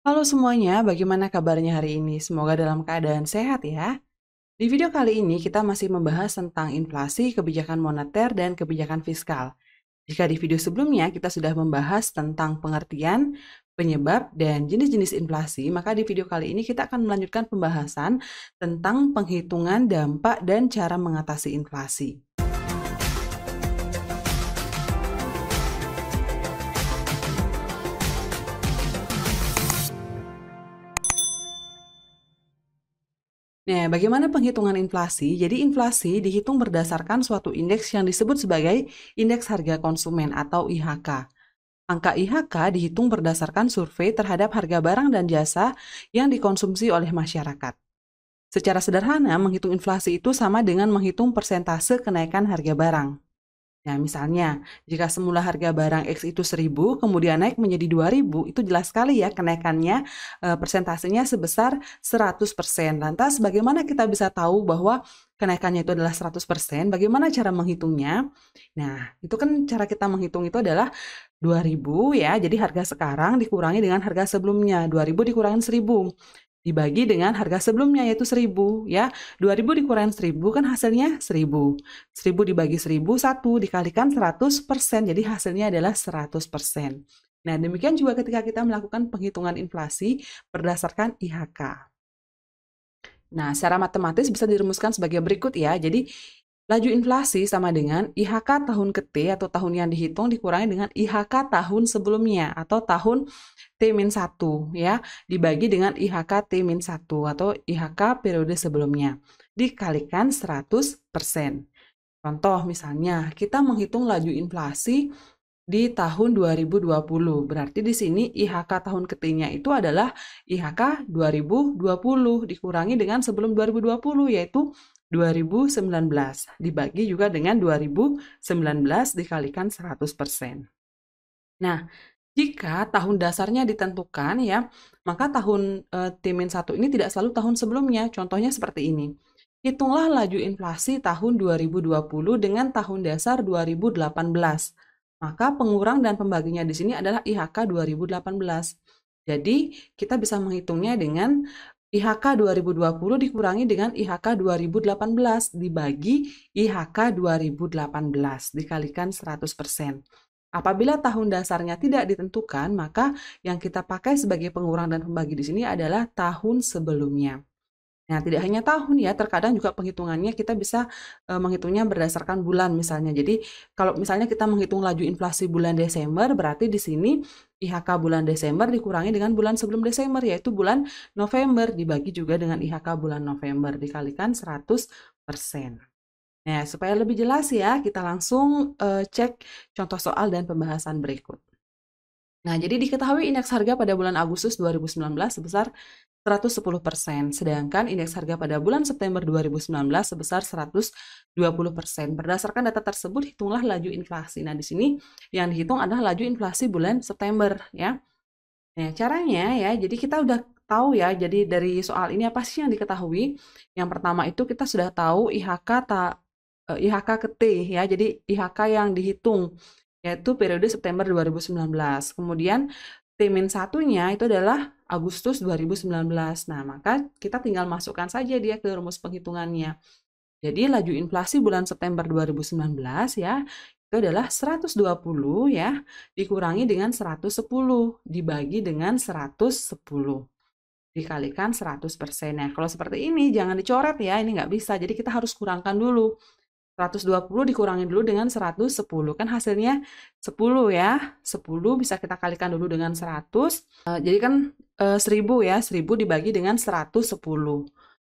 Halo semuanya, bagaimana kabarnya hari ini? Semoga dalam keadaan sehat ya. Di video kali ini kita masih membahas tentang inflasi, kebijakan moneter, dan kebijakan fiskal. Jika di video sebelumnya kita sudah membahas tentang pengertian, penyebab, dan jenis-jenis inflasi, maka di video kali ini kita akan melanjutkan pembahasan tentang penghitungan dampak dan cara mengatasi inflasi. Nah, bagaimana penghitungan inflasi? Jadi inflasi dihitung berdasarkan suatu indeks yang disebut sebagai indeks harga konsumen atau IHK. Angka IHK dihitung berdasarkan survei terhadap harga barang dan jasa yang dikonsumsi oleh masyarakat. Secara sederhana, menghitung inflasi itu sama dengan menghitung persentase kenaikan harga barang. Nah, misalnya, jika semula harga barang X itu 1.000, kemudian naik menjadi 2.000, itu jelas sekali ya kenaikannya, persentasenya sebesar 100%. Lantas bagaimana kita bisa tahu bahwa kenaikannya itu adalah 100%? Bagaimana cara menghitungnya? Nah, itu kan cara kita menghitung itu adalah 2.000 ya, jadi harga sekarang dikurangi dengan harga sebelumnya, 2.000 dikurangi 1.000 dibagi dengan harga sebelumnya yaitu 1.000 ya. 2.000 dikurangi 1.000 kan hasilnya 1.000. 1.000 dibagi 1.000, 1 dikalikan 100%, jadi hasilnya adalah 100%. Nah, demikian juga ketika kita melakukan penghitungan inflasi berdasarkan IHK. Nah, secara matematis bisa dirumuskan sebagai berikut ya. Jadi, laju inflasi sama dengan IHK tahun ke-T atau tahun yang dihitung dikurangi dengan IHK tahun sebelumnya atau tahun T-1 ya, dibagi dengan IHK T-1 atau IHK periode sebelumnya, dikalikan 100%. Contoh misalnya, kita menghitung laju inflasi di tahun 2020. Berarti di sini IHK tahun ke-T-nya itu adalah IHK 2020 dikurangi dengan sebelum 2020 yaitu 2019 dibagi juga dengan 2019 dikalikan 100%. Nah, jika tahun dasarnya ditentukan ya, maka tahun T-1 ini tidak selalu tahun sebelumnya. Contohnya seperti ini. Hitunglah laju inflasi tahun 2020 dengan tahun dasar 2018. Maka pengurang dan pembaginya di sini adalah IHK 2018. Jadi, kita bisa menghitungnya dengan IHK 2020 dikurangi dengan IHK 2018 dibagi IHK 2018 dikalikan 100%. Apabila tahun dasarnya tidak ditentukan, maka yang kita pakai sebagai pengurang dan pembagi di sini adalah tahun sebelumnya. Nah, tidak hanya tahun ya, terkadang juga penghitungannya kita bisa menghitungnya berdasarkan bulan misalnya. Jadi, kalau misalnya kita menghitung laju inflasi bulan Desember, berarti di sini IHK bulan Desember dikurangi dengan bulan sebelum Desember, yaitu bulan November, dibagi juga dengan IHK bulan November, dikalikan 100%. Nah, supaya lebih jelas ya, kita langsung cek contoh soal dan pembahasan berikut. Nah, jadi diketahui indeks harga pada bulan Agustus 2019 sebesar 110%, sedangkan indeks harga pada bulan September 2019 sebesar 120%. Berdasarkan data tersebut, hitunglah laju inflasi. Nah, di sini yang dihitung adalah laju inflasi bulan September ya. Nah, caranya ya, jadi kita udah tahu ya, jadi dari soal ini apa sih yang diketahui? Yang pertama itu kita sudah tahu IHK ke T ya, jadi IHK yang dihitung yaitu periode September 2019. Kemudian T-1-nya itu adalah Agustus 2019. Nah, maka kita tinggal masukkan saja dia ke rumus penghitungannya. Jadi laju inflasi bulan September 2019 ya, itu adalah 120 ya, dikurangi dengan 110, dibagi dengan 110. Dikalikan 100%. Nah, kalau seperti ini jangan dicoret ya, ini nggak bisa. Jadi kita harus kurangkan dulu. 120 dikurangi dulu dengan 110, kan hasilnya 10 ya. 10 bisa kita kalikan dulu dengan 100. Jadi kan 1000 ya, 1000 dibagi dengan 110.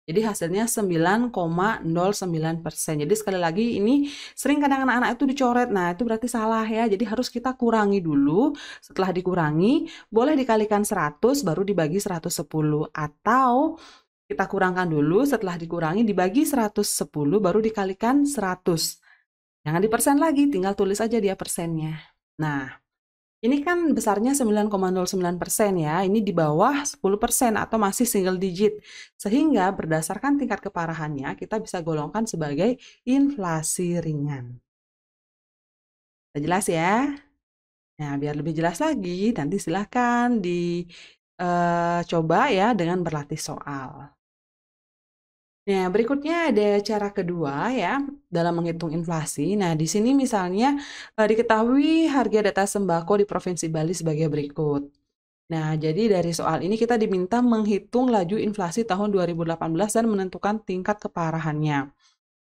Jadi hasilnya 9,09%. Jadi sekali lagi ini sering kadang anak-anak itu dicoret. Nah, itu berarti salah ya. Jadi harus kita kurangi dulu. Setelah dikurangi, boleh dikalikan 100 baru dibagi 110 atau kita kurangkan dulu, setelah dikurangi dibagi 110 baru dikalikan 100. Jangan dipersen lagi, tinggal tulis aja dia persennya. Nah, ini kan besarnya 9,09% ya, ini di bawah 10% atau masih single digit. Sehingga berdasarkan tingkat keparahannya, kita bisa golongkan sebagai inflasi ringan. Sudah jelas ya? Nah, biar lebih jelas lagi, nanti silahkan coba ya dengan berlatih soal. Nah, berikutnya ada cara kedua ya dalam menghitung inflasi. Nah, di sini misalnya diketahui harga data sembako di Provinsi Bali sebagai berikut. Nah, jadi dari soal ini kita diminta menghitung laju inflasi tahun 2018 dan menentukan tingkat keparahannya.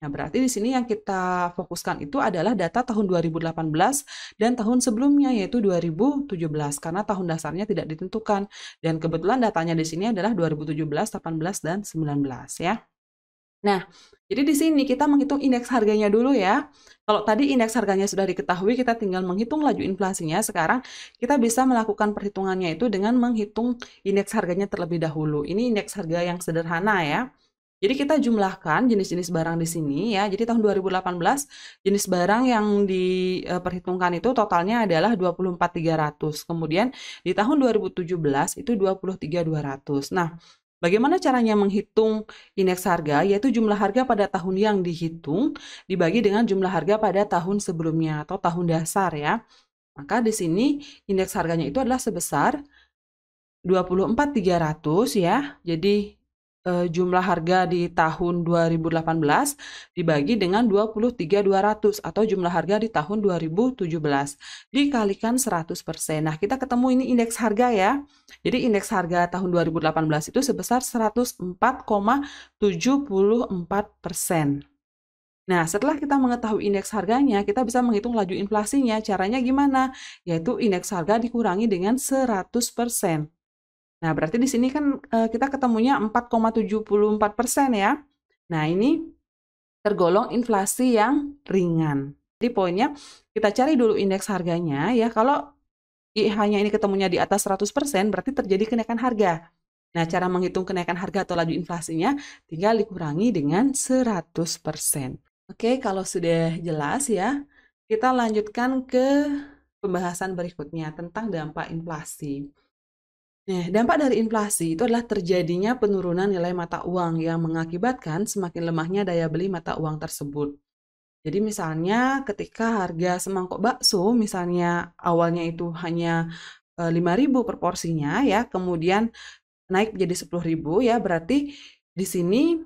Nah, berarti di sini yang kita fokuskan itu adalah data tahun 2018 dan tahun sebelumnya yaitu 2017 karena tahun dasarnya tidak ditentukan. Dan kebetulan datanya di sini adalah 2017, 18, dan 19 ya. Nah, jadi di sini kita menghitung indeks harganya dulu ya. Kalau tadi indeks harganya sudah diketahui, kita tinggal menghitung laju inflasinya. Sekarang kita bisa melakukan perhitungannya itu dengan menghitung indeks harganya terlebih dahulu. Ini indeks harga yang sederhana ya. Jadi kita jumlahkan jenis-jenis barang di sini ya. Jadi tahun 2018 jenis barang yang diperhitungkan itu totalnya adalah 24.300. Kemudian di tahun 2017 itu 23.200. Nah, bagaimana caranya menghitung indeks harga? Yaitu jumlah harga pada tahun yang dihitung dibagi dengan jumlah harga pada tahun sebelumnya atau tahun dasar ya. Maka di sini indeks harganya itu adalah sebesar 24.300 ya. Jadi jumlah harga di tahun 2018 dibagi dengan 23.200 atau jumlah harga di tahun 2017 dikalikan 100%. Nah, kita ketemu ini indeks harga ya. Jadi indeks harga tahun 2018 itu sebesar 104,74%. Nah, setelah kita mengetahui indeks harganya, kita bisa menghitung laju inflasinya. Caranya gimana? Yaitu indeks harga dikurangi dengan 100%. Nah, berarti di sini kan kita ketemunya 4,74% ya. Nah, ini tergolong inflasi yang ringan. Jadi poinnya kita cari dulu indeks harganya ya. Kalau IH-nya ini ketemunya di atas 100%, berarti terjadi kenaikan harga. Nah, cara menghitung kenaikan harga atau laju inflasinya tinggal dikurangi dengan 100%. Oke, kalau sudah jelas ya, kita lanjutkan ke pembahasan berikutnya tentang dampak inflasi. Nah, dampak dari inflasi itu adalah terjadinya penurunan nilai mata uang yang mengakibatkan semakin lemahnya daya beli mata uang tersebut. Jadi misalnya ketika harga semangkok bakso misalnya awalnya itu hanya 5.000 per porsinya ya, kemudian naik menjadi 10.000 ya, berarti di sini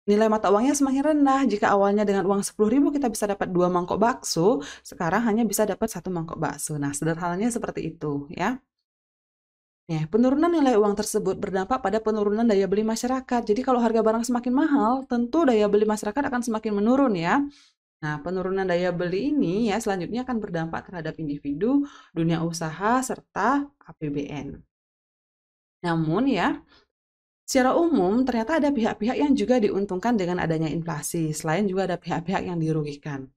nilai mata uangnya semakin rendah. Jika awalnya dengan uang 10.000 kita bisa dapat 2 mangkok bakso, sekarang hanya bisa dapat 1 mangkok bakso. Nah, sederhananya seperti itu ya. Nah, penurunan nilai uang tersebut berdampak pada penurunan daya beli masyarakat. Jadi kalau harga barang semakin mahal, tentu daya beli masyarakat akan semakin menurun ya. Nah, penurunan daya beli ini ya selanjutnya akan berdampak terhadap individu, dunia usaha, serta APBN. Namun ya, secara umum ternyata ada pihak-pihak yang juga diuntungkan dengan adanya inflasi. Selain juga ada pihak-pihak yang dirugikan.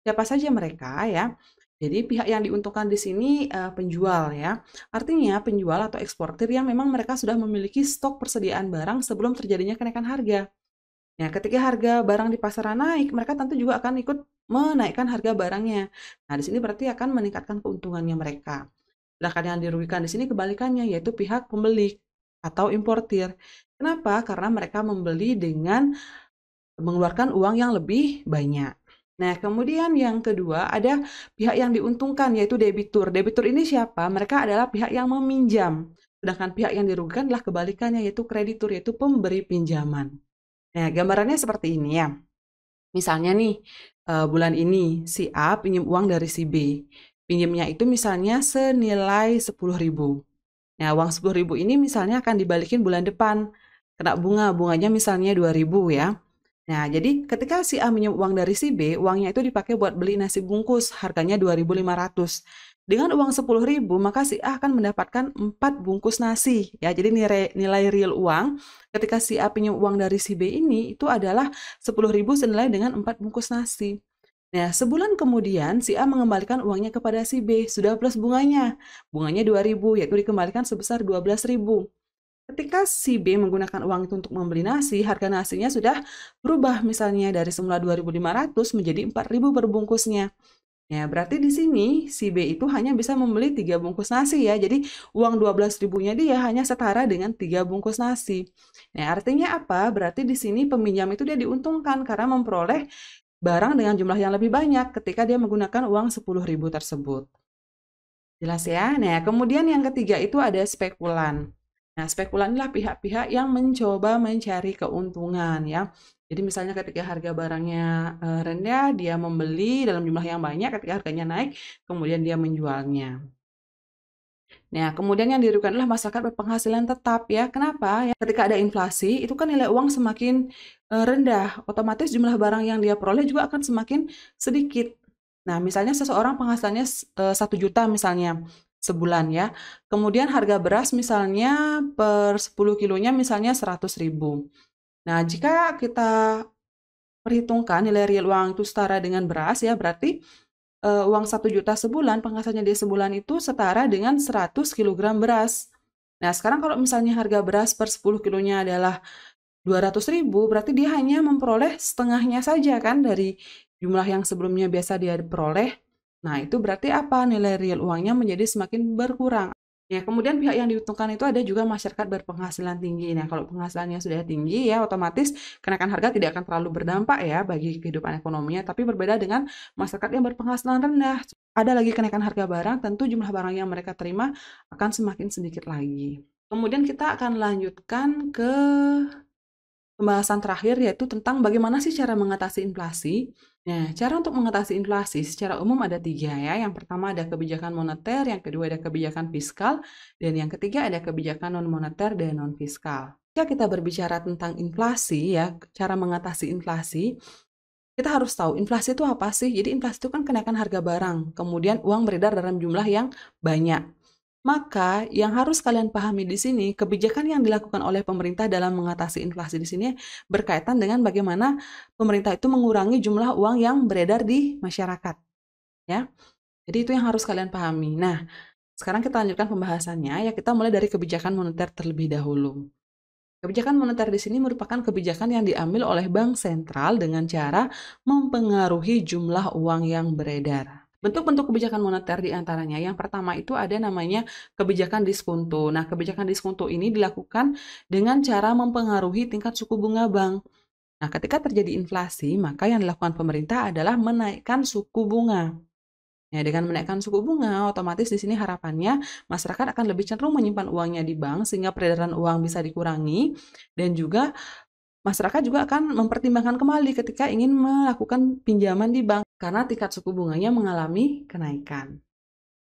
Siapa saja mereka ya? Jadi pihak yang diuntungkan di sini penjual ya. Artinya penjual atau eksportir yang memang mereka sudah memiliki stok persediaan barang sebelum terjadinya kenaikan harga. Nah, ketika harga barang di pasaran naik, mereka tentu juga akan ikut menaikkan harga barangnya. Nah, di sini berarti akan meningkatkan keuntungannya mereka. Sedangkan yang dirugikan di sini kebalikannya, yaitu pihak pembeli atau importir. Kenapa? Karena mereka membeli dengan mengeluarkan uang yang lebih banyak. Nah, kemudian yang kedua ada pihak yang diuntungkan yaitu debitur. Debitur ini siapa? Mereka adalah pihak yang meminjam. Sedangkan pihak yang dirugikan adalah kebalikannya yaitu kreditur, yaitu pemberi pinjaman. Nah, gambarannya seperti ini ya. Misalnya nih, bulan ini si A pinjam uang dari si B. Pinjamnya itu misalnya senilai 10.000. Nah, uang 10.000 ini misalnya akan dibalikin bulan depan. Kena bunga, bunganya misalnya 2.000 ya. Nah, jadi ketika si A minjem uang dari si B, uangnya itu dipakai buat beli nasi bungkus, harganya 2.500. Dengan uang 10.000, maka si A akan mendapatkan 4 bungkus nasi. Ya, jadi nilai real uang ketika si A pinjam uang dari si B ini itu adalah 10.000 senilai dengan 4 bungkus nasi. Nah, sebulan kemudian si A mengembalikan uangnya kepada si B, sudah plus bunganya. Bunganya 2.000, yaitu dikembalikan sebesar 12.000. Ketika si B menggunakan uang itu untuk membeli nasi, harga nasinya sudah berubah misalnya dari semula 2.500 menjadi 4.000 per bungkusnya. Ya, berarti di sini si B itu hanya bisa membeli 3 bungkus nasi ya. Jadi uang 12.000-nya dia hanya setara dengan 3 bungkus nasi. Nah, artinya apa? Berarti di sini peminjam itu dia diuntungkan karena memperoleh barang dengan jumlah yang lebih banyak ketika dia menggunakan uang 10.000 tersebut. Jelas ya? Nah, kemudian yang ketiga itu ada spekulan. Nah, spekulan inilah pihak-pihak yang mencoba mencari keuntungan ya. Jadi misalnya ketika harga barangnya rendah, dia membeli dalam jumlah yang banyak, ketika harganya naik, kemudian dia menjualnya. Nah, kemudian yang dirugikan adalah masyarakat berpenghasilan tetap ya. Kenapa? Ya, ketika ada inflasi, itu kan nilai uang semakin rendah, otomatis jumlah barang yang dia peroleh juga akan semakin sedikit. Nah, misalnya seseorang penghasilannya 1 juta misalnya sebulan ya. Kemudian harga beras misalnya per 10 kilonya misalnya 100.000. Nah, jika kita perhitungkan nilai real uang itu setara dengan beras ya, berarti uang 1 juta sebulan, penghasilannya dia sebulan itu setara dengan 100 kilogram beras. Nah, sekarang kalau misalnya harga beras per 10 kilonya adalah 200.000, berarti dia hanya memperoleh setengahnya saja kan dari jumlah yang sebelumnya biasa dia peroleh. Nah, itu berarti apa? Nilai real uangnya menjadi semakin berkurang. Ya, kemudian pihak yang diuntungkan itu ada juga masyarakat berpenghasilan tinggi. Nah, kalau penghasilannya sudah tinggi ya otomatis kenaikan harga tidak akan terlalu berdampak ya bagi kehidupan ekonominya, tapi berbeda dengan masyarakat yang berpenghasilan rendah. Ada lagi kenaikan harga barang, tentu jumlah barang yang mereka terima akan semakin sedikit lagi. Kemudian kita akan lanjutkan ke pembahasan terakhir yaitu tentang bagaimana sih cara mengatasi inflasi. Nah, cara untuk mengatasi inflasi secara umum ada 3 ya. Yang pertama ada kebijakan moneter, yang kedua ada kebijakan fiskal, dan yang ketiga ada kebijakan non-moneter dan non-fiskal. Jika kita berbicara tentang inflasi ya, cara mengatasi inflasi, kita harus tahu inflasi itu apa sih? Jadi inflasi itu kan kenaikan harga barang, kemudian uang beredar dalam jumlah yang banyak. Maka yang harus kalian pahami di sini, kebijakan yang dilakukan oleh pemerintah dalam mengatasi inflasi di sini berkaitan dengan bagaimana pemerintah itu mengurangi jumlah uang yang beredar di masyarakat, ya. Jadi itu yang harus kalian pahami. Nah, sekarang kita lanjutkan pembahasannya, ya kita mulai dari kebijakan moneter terlebih dahulu. Kebijakan moneter di sini merupakan kebijakan yang diambil oleh bank sentral dengan cara mempengaruhi jumlah uang yang beredar. Bentuk-bentuk kebijakan moneter di antaranya, yang pertama itu ada namanya kebijakan diskonto. Nah, kebijakan diskonto ini dilakukan dengan cara mempengaruhi tingkat suku bunga bank. Nah, ketika terjadi inflasi, maka yang dilakukan pemerintah adalah menaikkan suku bunga. Ya, dengan menaikkan suku bunga, otomatis di sini harapannya masyarakat akan lebih cenderung menyimpan uangnya di bank sehingga peredaran uang bisa dikurangi dan juga masyarakat juga akan mempertimbangkan kembali ketika ingin melakukan pinjaman di bank karena tingkat suku bunganya mengalami kenaikan.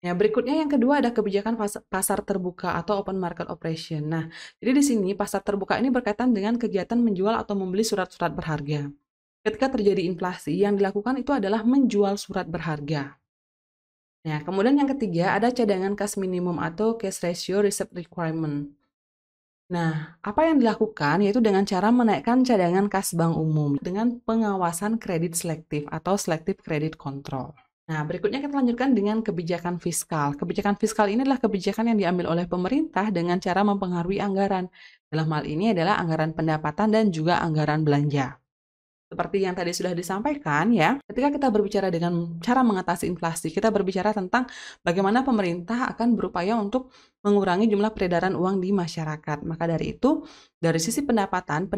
Ya, berikutnya yang kedua ada kebijakan pasar terbuka atau open market operation. Nah, jadi di sini pasar terbuka ini berkaitan dengan kegiatan menjual atau membeli surat-surat berharga. Ketika terjadi inflasi, yang dilakukan itu adalah menjual surat berharga. Nah, kemudian yang ketiga ada cadangan kas minimum atau cash ratio reserve requirement. Nah, apa yang dilakukan yaitu dengan cara menaikkan cadangan kas bank umum dengan pengawasan kredit selektif atau selective credit control. Nah, berikutnya kita lanjutkan dengan kebijakan fiskal. Kebijakan fiskal ini adalah kebijakan yang diambil oleh pemerintah dengan cara mempengaruhi anggaran. Dalam hal ini adalah anggaran pendapatan dan juga anggaran belanja. Seperti yang tadi sudah disampaikan ya, ketika kita berbicara dengan cara mengatasi inflasi, kita berbicara tentang bagaimana pemerintah akan berupaya untuk mengurangi jumlah peredaran uang di masyarakat. Maka dari itu, dari sisi pendapatan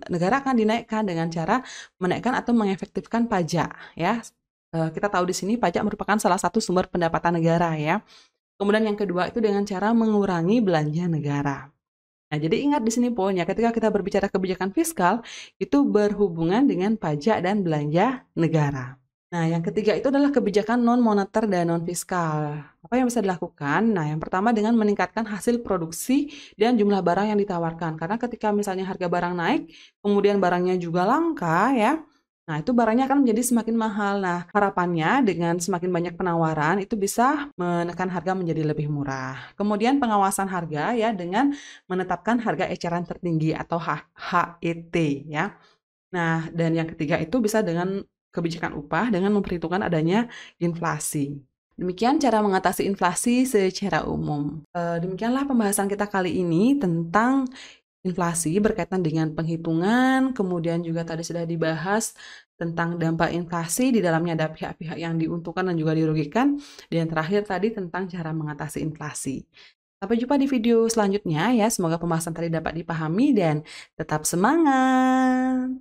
negara akan dinaikkan dengan cara menaikkan atau mengefektifkan pajak ya. Kita tahu di sini pajak merupakan salah satu sumber pendapatan negara ya. Kemudian yang kedua itu dengan cara mengurangi belanja negara. Nah, jadi ingat di sini poinnya, ketika kita berbicara kebijakan fiskal, itu berhubungan dengan pajak dan belanja negara. Nah, yang ketiga itu adalah kebijakan non-moneter dan non-fiskal. Apa yang bisa dilakukan? Nah, yang pertama dengan meningkatkan hasil produksi dan jumlah barang yang ditawarkan. Karena ketika misalnya harga barang naik, kemudian barangnya juga langka ya, nah, itu barangnya akan menjadi semakin mahal. Nah, harapannya dengan semakin banyak penawaran itu bisa menekan harga menjadi lebih murah. Kemudian pengawasan harga ya dengan menetapkan harga eceran tertinggi atau HET ya. Nah, dan yang ketiga itu bisa dengan kebijakan upah dengan memperhitungkan adanya inflasi. Demikian cara mengatasi inflasi secara umum. Demikianlah pembahasan kita kali ini tentang inflasi berkaitan dengan penghitungan, kemudian juga tadi sudah dibahas tentang dampak inflasi, di dalamnya ada pihak-pihak yang diuntungkan dan juga dirugikan, dan terakhir tadi tentang cara mengatasi inflasi. Sampai jumpa di video selanjutnya ya, semoga pembahasan tadi dapat dipahami dan tetap semangat!